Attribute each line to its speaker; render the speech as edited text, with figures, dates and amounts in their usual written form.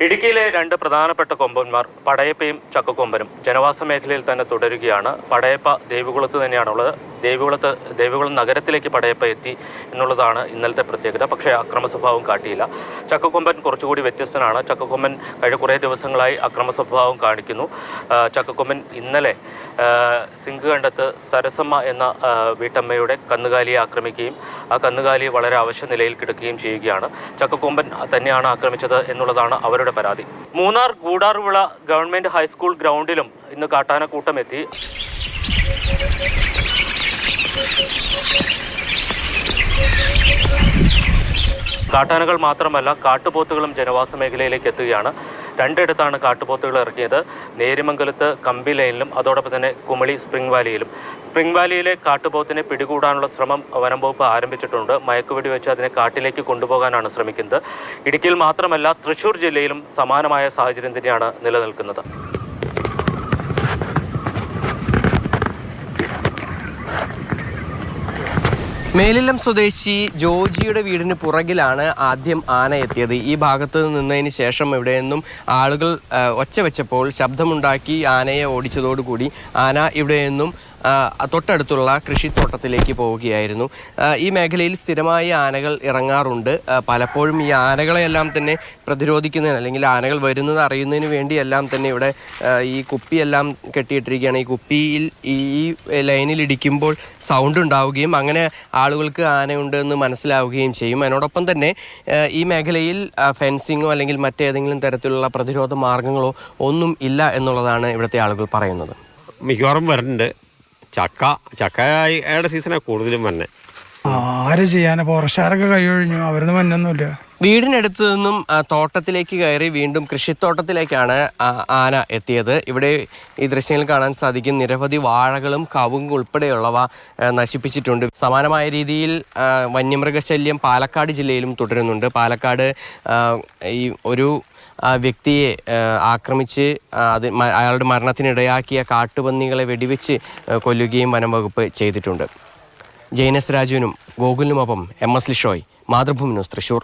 Speaker 1: ഇടുക്കിയിലെ രണ്ട് പ്രധാനപ്പെട്ട കൊമ്പന്മാർ പടയപ്പയും ചക്കക്കൊമ്പനും ജനവാസ മേഖലയിൽ തന്നെ തുടരുകയാണ്. പടയപ്പ ദേവികുളത്ത് തന്നെയാണുള്ളത്. ദേവികുളം നഗരത്തിലേക്ക് പടയപ്പ എത്തി എന്നുള്ളതാണ് ഇന്നലത്തെ പ്രത്യേകത. പക്ഷേ അക്രമ സ്വഭാവം കാട്ടിയില്ല. ചക്കക്കൊമ്പൻ കുറച്ചുകൂടി വ്യത്യസ്തനാണ്. ചക്കക്കൊമ്പൻ കഴിഞ്ഞ കുറേ ദിവസങ്ങളായി അക്രമ സ്വഭാവം കാണിക്കുന്നു. ചക്കക്കൊമ്പൻ ഇന്നലെ സിംഗുകണ്ടത്ത് സരസമ്മ എന്ന വീട്ടമ്മയുടെ കന്നുകാലിയെ ആക്രമിക്കുകയും ആ കന്നുകാലി വളരെ അവശ്യ നിലയിൽ കിടക്കുകയും ചെയ്യുകയാണ്. ചക്കക്കൊമ്പൻ തന്നെയാണ് ആക്രമിച്ചത് എന്നുള്ളതാണ് അവരുടെ പരാതി. മൂന്നാർ ഗൂഡാർവിള ഗവൺമെന്റ് ഹൈസ്കൂൾ ഗ്രൗണ്ടിലും ഇന്ന് കാട്ടാനക്കൂട്ടമെത്തി. കാട്ടാനകൾ മാത്രമല്ല, കാട്ടുപോത്തുകളും ജനവാസ മേഖലയിലേക്ക് എത്തുകയാണ്. രണ്ടിടത്താണ് കാട്ടുപോത്തുകൾ ഇറക്കിയത്. നേരിമംഗലത്ത് കമ്പി ലൈനിലും അതോടൊപ്പം തന്നെ കുമളി സ്പ്രിംഗ് വാലിയിലും. സ്പ്രിംഗ് വാലിയിലെ കാട്ടുപോത്തിനെ പിടികൂടാനുള്ള ശ്രമം വനം വകുപ്പ് ആരംഭിച്ചിട്ടുണ്ട്. മയക്കുവെടി വെച്ച് അതിനെ കാട്ടിലേക്ക് കൊണ്ടുപോകാനാണ് ശ്രമിക്കുന്നത്. ഇടുക്കിയിൽ മാത്രമല്ല, തൃശ്ശൂർ ജില്ലയിലും സമാനമായ സാഹചര്യം തന്നെയാണ് നിലനിൽക്കുന്നത്.
Speaker 2: മേലിലം സ്വദേശി ജോജിയുടെ വീടിന് പുറകിലാണ് ആദ്യം ആന എത്തിയത്. ഈ ഭാഗത്ത് നിന്നതിന് ശേഷം ഇവിടെ നിന്നും ആളുകൾ ഒച്ച വെച്ചപ്പോൾ ശബ്ദമുണ്ടാക്കി ആനയെ ഓടിച്ചതോടുകൂടി ആന ഇവിടെ നിന്നും തൊട്ടടുത്തുള്ള കൃഷിത്തോട്ടത്തിലേക്ക് പോവുകയായിരുന്നു. ഈ മേഖലയിൽ സ്ഥിരമായി ആനകൾ ഇറങ്ങാറുണ്ട്. പലപ്പോഴും ഈ ആനകളെല്ലാം തന്നെ പ്രതിരോധിക്കുന്നതിന് അല്ലെങ്കിൽ ആനകൾ വരുന്നത് അറിയുന്നതിന് വേണ്ടിയെല്ലാം തന്നെ ഇവിടെ ഈ കുപ്പിയെല്ലാം കെട്ടിയിട്ടിരിക്കുകയാണ്. ഈ കുപ്പിയിൽ ഈ ലൈനിൽ ഇടിക്കുമ്പോൾ സൗണ്ട് ഉണ്ടാവുകയും അങ്ങനെ ആളുകൾക്ക് ആനയുണ്ട് എന്ന് മനസ്സിലാവുകയും ചെയ്യും. അതിനോടൊപ്പം തന്നെ ഈ മേഖലയിൽ ഫെൻസിങ്ങോ അല്ലെങ്കിൽ മറ്റേതെങ്കിലും തരത്തിലുള്ള പ്രതിരോധ മാർഗങ്ങളോ ഒന്നും ഇല്ല എന്നുള്ളതാണ് ഇവിടുത്തെ ആളുകൾ പറയുന്നത്.
Speaker 3: മിക്കവാറും വരുന്നുണ്ട്. ചക്കയുടെ സീസണാണ് കൂടുതലും വന്നെ.
Speaker 4: ആര് ചെയ്യാൻ ഫോറസ്റ്റുകാരൊക്കെ കൈയൊഴിഞ്ഞു, അവരൊന്നും വന്നൊന്നുമില്ല.
Speaker 2: വീടിനടുത്ത് നിന്നും തോട്ടത്തിലേക്ക് കയറി വീണ്ടും കൃഷിത്തോട്ടത്തിലേക്കാണ് ആന എത്തിയത്. ഇവിടെ ഈ ദൃശ്യങ്ങൾ കാണാൻ സാധിക്കും. നിരവധി വാഴകളും കവുങ്ങും ഉൾപ്പെടെയുള്ളവ നശിപ്പിച്ചിട്ടുണ്ട്. സമാനമായ രീതിയിൽ വന്യമൃഗശല്യം പാലക്കാട് ജില്ലയിലും തുടരുന്നുണ്ട്. പാലക്കാട് ഈ ഒരു വ്യക്തിയെ ആക്രമിച്ച് അയാളുടെ മരണത്തിനിടയാക്കിയ കാട്ടുപന്നികളെ വെടിവെച്ച് കൊല്ലുകയും വനം വകുപ്പ് ചെയ്തിട്ടുണ്ട്. Jaynes രാജുവിനും ഗോകുലിനുമൊപ്പം MS Lishoy, Mathrubhumi news, Thrissur.